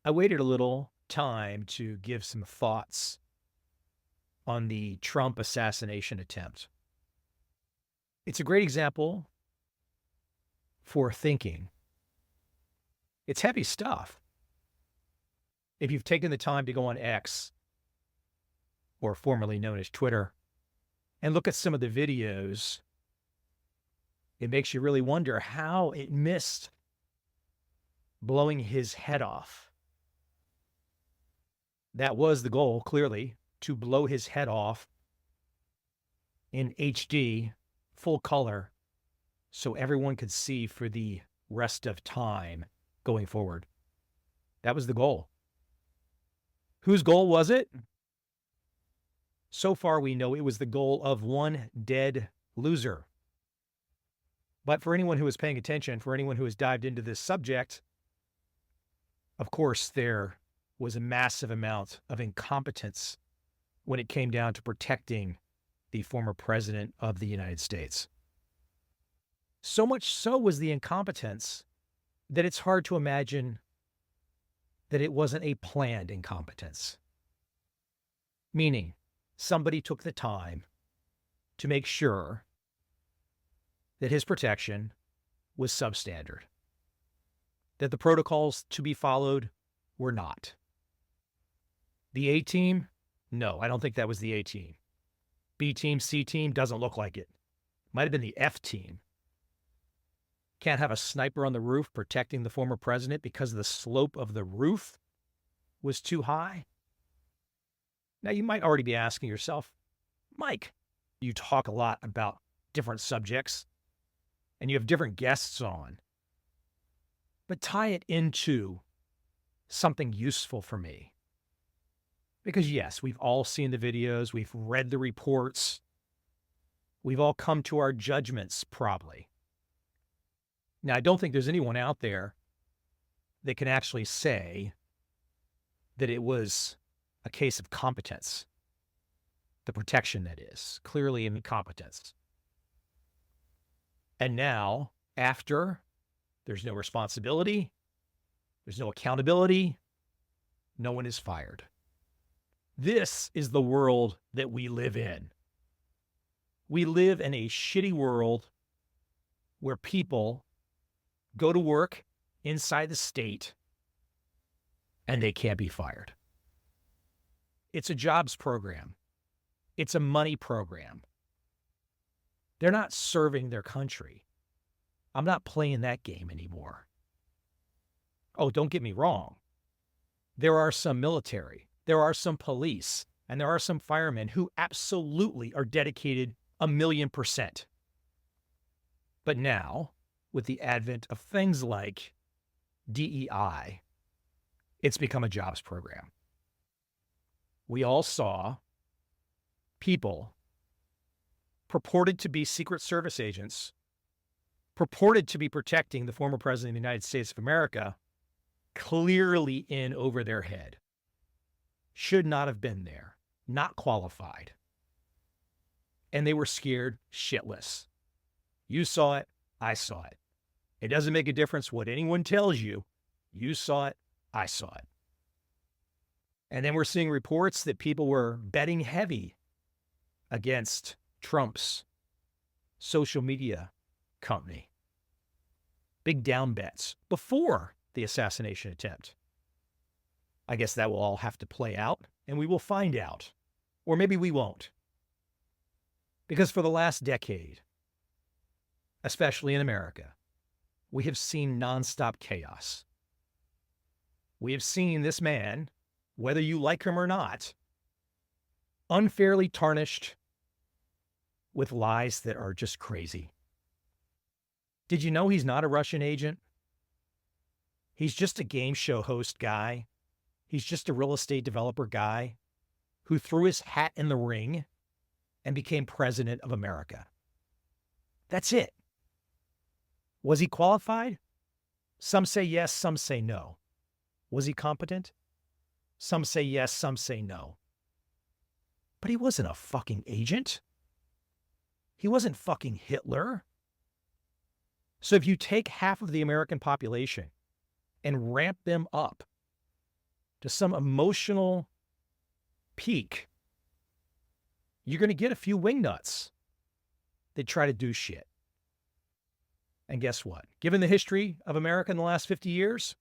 I waited a little time to give some thoughts on the Trump assassination attempt. It's a great example for thinking. It's heavy stuff. If you've taken the time to go on X, or formerly known as Twitter, and look at some of the videos, it makes you really wonder how it missed blowing his head off. That was the goal, clearly, to blow his head off in HD, full color, so everyone could see for the rest of time going forward. That was the goal. Whose goal was it? So far, we know it was the goal of one dead loser. But for anyone who is paying attention, for anyone who has dived into this subject, of course, there was a massive amount of incompetence when it came down to protecting the former president of the United States. So much so was the incompetence that it's hard to imagine that it wasn't a planned incompetence. Meaning, somebody took the time to make sure that his protection was substandard, that the protocols to be followed were not. The A team? No, I don't think that was the A team. B team, C team, doesn't look like it. Might have been the F team. Can't have a sniper on the roof protecting the former president because the slope of the roof was too high. Now, you might already be asking yourself, Mike, you talk a lot about different subjects and you have different guests on, but tie it into something useful for me. Because yes, we've all seen the videos, we've read the reports, we've all come to our judgments probably. Now, I don't think there's anyone out there that can actually say that it was a case of competence. The protection, that is, clearly incompetence. And now, after, there's no responsibility, there's no accountability, no one is fired. This is the world that we live in. We live in a shitty world where people go to work inside the state and they can't be fired. It's a jobs program. It's a money program. They're not serving their country. I'm not playing that game anymore. Oh, don't get me wrong. There are some military, there are some police, and there are some firemen who absolutely are dedicated 1,000,000%. But now, with the advent of things like DEI, it's become a jobs program. We all saw people purported to be Secret Service agents, purported to be protecting the former president of the United States of America, clearly in over their head. Should not have been there, not qualified. And they were scared shitless. You saw it, I saw it. It doesn't make a difference what anyone tells you. You saw it, I saw it. And then we're seeing reports that people were betting heavy against Trump's social media company. Big down bets before the assassination attempt. I guess that will all have to play out, and we will find out. Or maybe we won't. Because for the last decade, especially in America, we have seen nonstop chaos. We have seen this man, whether you like him or not, unfairly tarnished with lies that are just crazy. Did you know he's not a Russian agent? He's just a game show host guy. He's just a real estate developer guy who threw his hat in the ring and became president of America. That's it. Was he qualified? Some say yes, some say no. Was he competent? Some say yes, some say no. But he wasn't a fucking agent. He wasn't fucking Hitler. So if you take half of the American population and ramp them up to some emotional peak, you're going to get a few wingnuts that try to do shit. And guess what? Given the history of America in the last 50 years,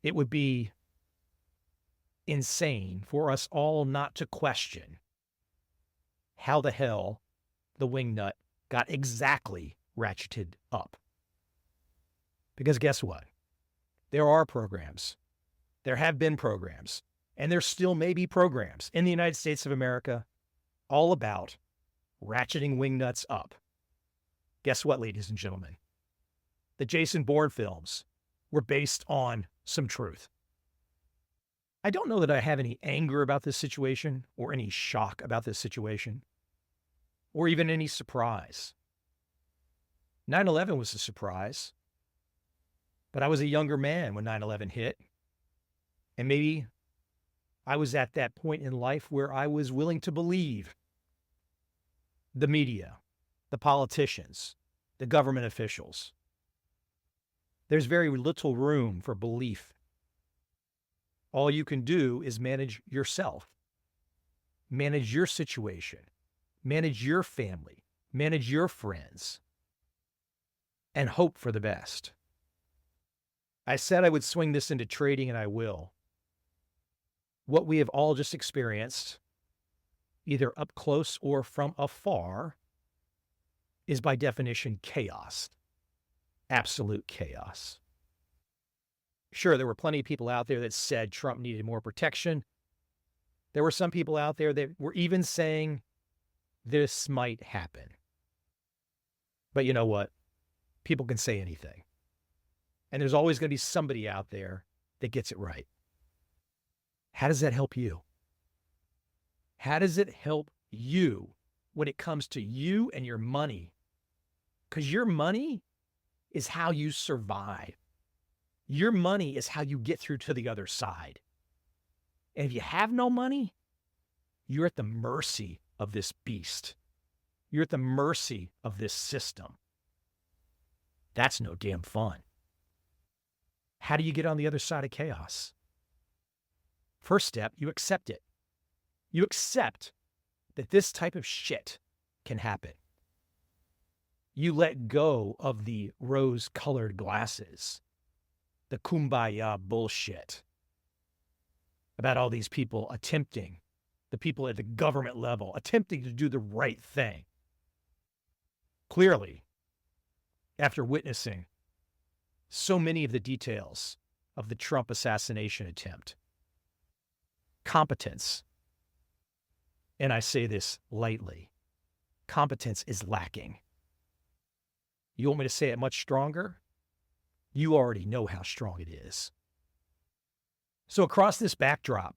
it would be insane for us all not to question how the hell the wingnut got exactly ratcheted up. Because guess what? There are programs. There have been programs, and there still may be programs in the United States of America all about ratcheting wingnuts up. Guess what, ladies and gentlemen? The Jason Bourne films were based on some truth. I don't know that I have any anger about this situation or any shock about this situation or even any surprise. 9/11 was a surprise, but I was a younger man when 9/11 hit. And maybe I was at that point in life where I was willing to believe the media, the politicians, the government officials. There's very little room for belief. All you can do is manage yourself, manage your situation, manage your family, manage your friends, and hope for the best. I said I would swing this into trading, and I will. What we have all just experienced, either up close or from afar, is by definition chaos. Absolute chaos. Sure, there were plenty of people out there that said Trump needed more protection. There were some people out there that were even saying this might happen. But you know what? People can say anything. And there's always going to be somebody out there that gets it right. How does that help you? How does it help you when it comes to you and your money? Because your money is how you survive. Your money is how you get through to the other side. And if you have no money, you're at the mercy of this beast. You're at the mercy of this system. That's no damn fun. How do you get on the other side of chaos? First step, you accept it. You accept that this type of shit can happen. You let go of the rose-colored glasses, the kumbaya bullshit about all these people attempting, the people at the government level, attempting to do the right thing. Clearly, after witnessing so many of the details of the Trump assassination attempt, competence, and I say this lightly, competence is lacking. You want me to say it much stronger? You already know how strong it is. So across this backdrop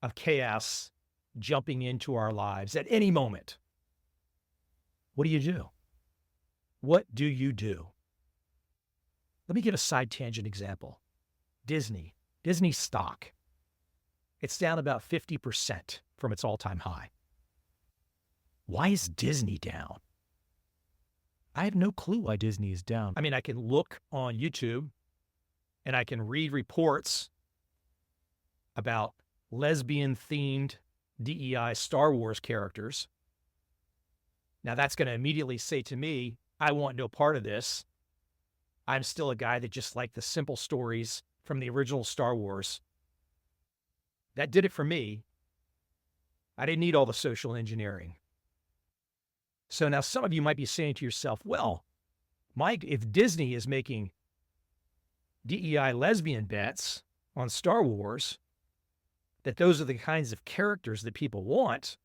of chaos jumping into our lives at any moment, what do you do? What do you do? Let me give a side tangent example. Disney stock. It's down about 50% from its all-time high. Why is Disney down? I have no clue why Disney is down. I mean, I can look on YouTube and I can read reports about lesbian-themed DEI Star Wars characters. Now, that's going to immediately say to me, I want no part of this. I'm still a guy that just liked the simple stories from the original Star Wars. That did it for me. I didn't need all the social engineering. So now some of you might be saying to yourself, well, Mike, if Disney is making DEI lesbian bets on Star Wars, that those are the kinds of characters that people want,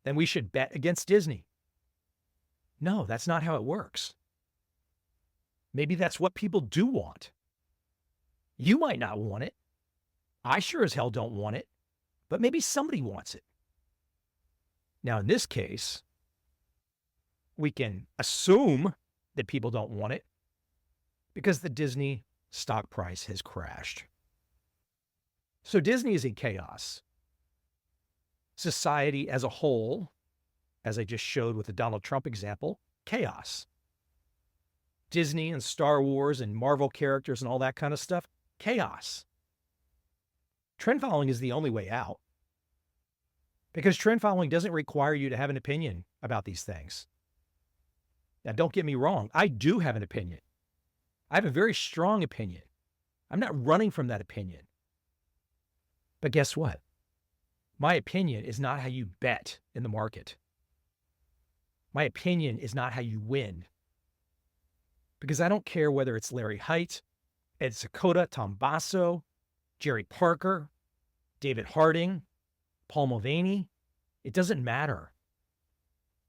then we should bet against Disney. No, that's not how it works. Maybe that's what people do want. You might not want it. I sure as hell don't want it, but maybe somebody wants it. Now, in this case, we can assume that people don't want it because the Disney stock price has crashed. So Disney is in chaos. Society as a whole, as I just showed with the Donald Trump example, chaos. Disney and Star Wars and Marvel characters and all that kind of stuff, chaos. Trend following is the only way out, because trend following doesn't require you to have an opinion about these things. Now, don't get me wrong. I do have an opinion. I have a very strong opinion. I'm not running from that opinion. But guess what? My opinion is not how you bet in the market. My opinion is not how you win. Because I don't care whether it's Larry Hite, Ed Seykota, Tom Basso, Jerry Parker, David Harding, Paul Mulvaney. It doesn't matter.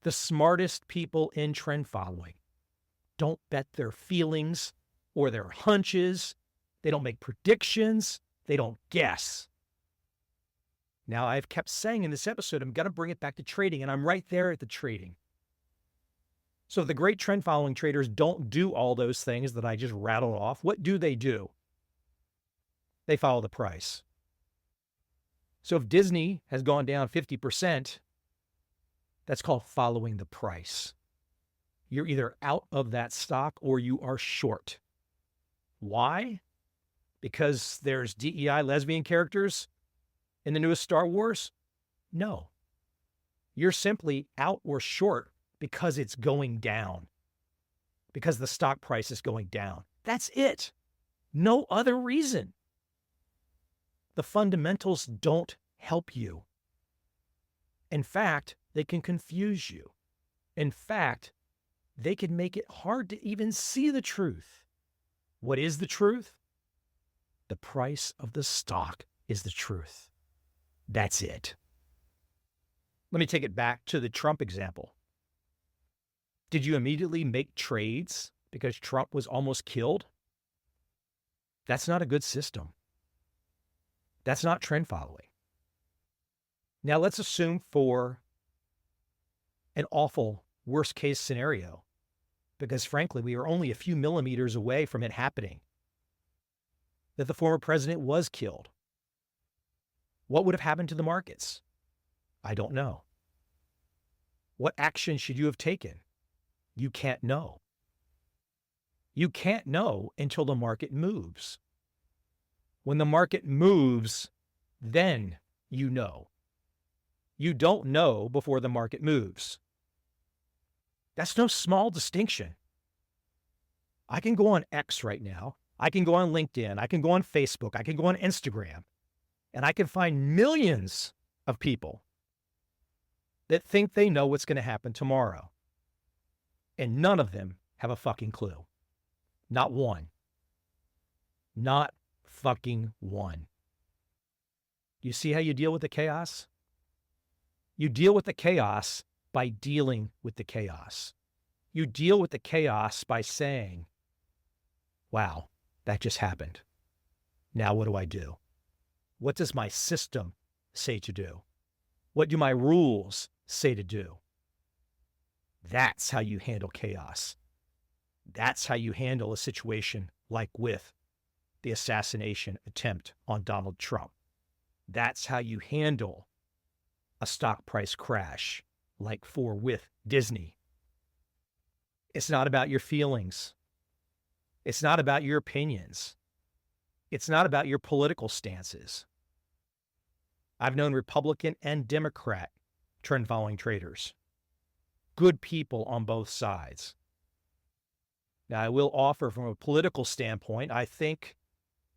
The smartest people in trend following don't bet their feelings or their hunches. They don't make predictions. They don't guess. Now, I've kept saying in this episode, I'm going to bring it back to trading, and I'm right there at the trading. So the great trend following traders don't do all those things that I just rattled off. What do? They follow the price. So if Disney has gone down 50%, that's called following the price. You're either out of that stock or you are short. Why? Because there's DEI lesbian characters in the newest Star Wars? No. You're simply out or short because it's going down, because the stock price is going down. That's it. No other reason. The fundamentals don't help you. In fact, they can confuse you. In fact, they can make it hard to even see the truth. What is the truth? The price of the stock is the truth. That's it. Let me take it back to the Trump example. Did you immediately make trades because Trump was almost killed? That's not a good system. That's not trend following. Now let's assume for an awful worst case scenario, because frankly, we are only a few millimeters away from it happening, that the former president was killed. What would have happened to the markets? I don't know. What action should you have taken? You can't know. You can't know until the market moves. When the market moves, then you know. You don't know before the market moves. That's no small distinction. I can go on X right now. I can go on LinkedIn. I can go on Facebook. I can go on Instagram. And I can find millions of people that think they know what's going to happen tomorrow. And none of them have a fucking clue. Not one. Not fucking one. You see how you deal with the chaos? You deal with the chaos by dealing with the chaos. You deal with the chaos by saying, wow, that just happened. Now what do I do? What does my system say to do? What do my rules say to do? That's how you handle chaos. That's how you handle a situation like with the assassination attempt on Donald Trump. That's how you handle a stock price crash like with Disney. It's not about your feelings. It's not about your opinions. It's not about your political stances. I've known Republican and Democrat trend following traders. Good people on both sides. Now, I will offer from a political standpoint, I think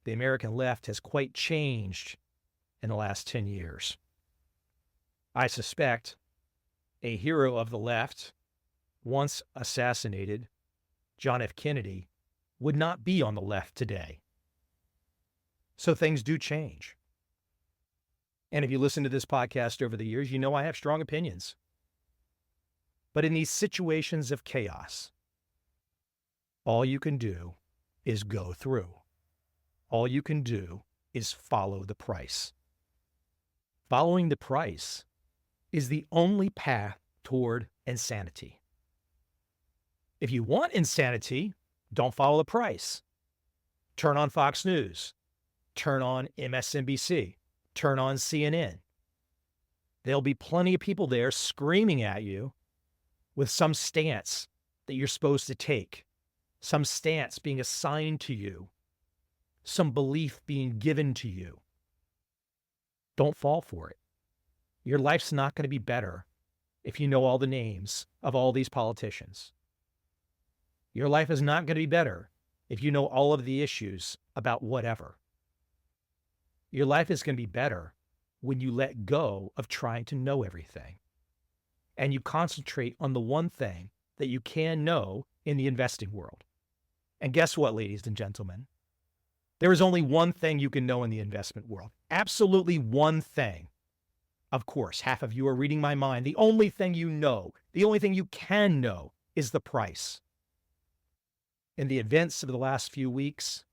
the American left has quite changed in the last 10 years. I suspect a hero of the left, once assassinated, John F. Kennedy, would not be on the left today. So things do change. And if you listen to this podcast over the years, you know I have strong opinions. But in these situations of chaos, all you can do is go through. All you can do is follow the price. Following the price is the only path toward insanity. If you want insanity, don't follow the price. Turn on Fox News. Turn on MSNBC. Turn on CNN. There'll be plenty of people there screaming at you with some stance that you're supposed to take, some stance being assigned to you, some belief being given to you. Don't fall for it. Your life's not going to be better if you know all the names of all these politicians. Your life is not going to be better if you know all of the issues about whatever. Your life is going to be better when you let go of trying to know everything and you concentrate on the one thing that you can know in the investing world. And guess what, ladies and gentlemen? There is only one thing you can know in the investment world. Absolutely one thing. Of course, half of you are reading my mind. The only thing you know, the only thing you can know is the price. In the events of the last few weeks,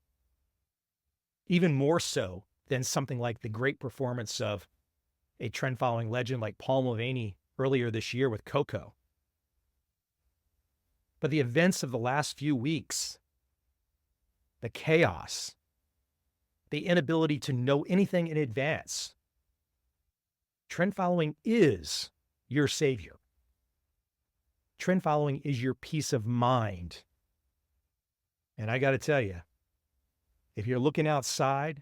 even more so than something like the great performance of a trend-following legend like Paul Mulvaney earlier this year with Coco. But the events of the last few weeks, the chaos, the inability to know anything in advance, trend following is your savior. Trend following is your peace of mind. And I got to tell you, if you're looking outside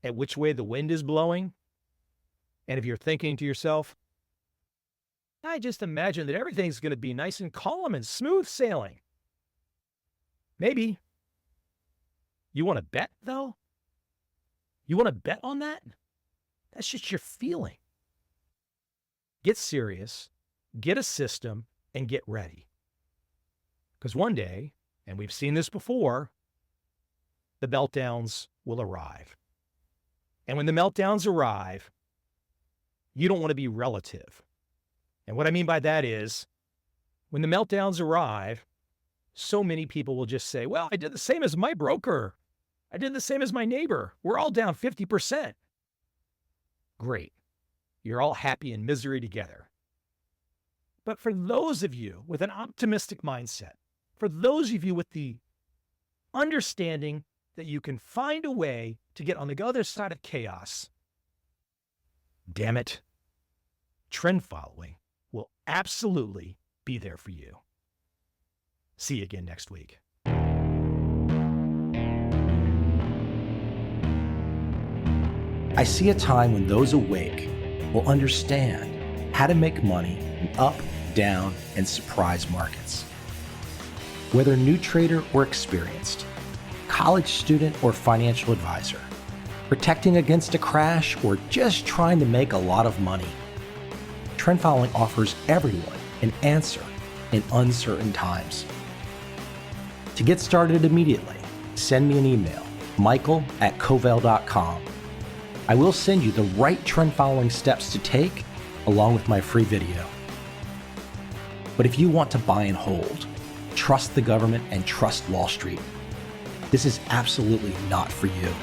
at which way the wind is blowing, and if you're thinking to yourself, I just imagine that everything's going to be nice and calm and smooth sailing. Maybe. You want to bet, though? You want to bet on that? That's just your feeling. Get serious, get a system, and get ready. Because one day, and we've seen this before, the meltdowns will arrive. And when the meltdowns arrive, you don't want to be relative. And what I mean by that is, when the meltdowns arrive, so many people will just say, well, I did the same as my broker. I did the same as my neighbor. We're all down 50%. Great. You're all happy in misery together. But for those of you with an optimistic mindset, for those of you with the understanding that you can find a way to get on the other side of chaos, damn it, trend following will absolutely be there for you. See you again next week. I see a time when those awake will understand how to make money in up, down, and surprise markets. Whether new trader or experienced, college student or financial advisor, protecting against a crash or just trying to make a lot of money, trend following offers everyone an answer in uncertain times. To get started immediately, send me an email, michael@covel.com. I will send you the right trend following steps to take along with my free video. But if you want to buy and hold, trust the government and trust Wall Street, this is absolutely not for you.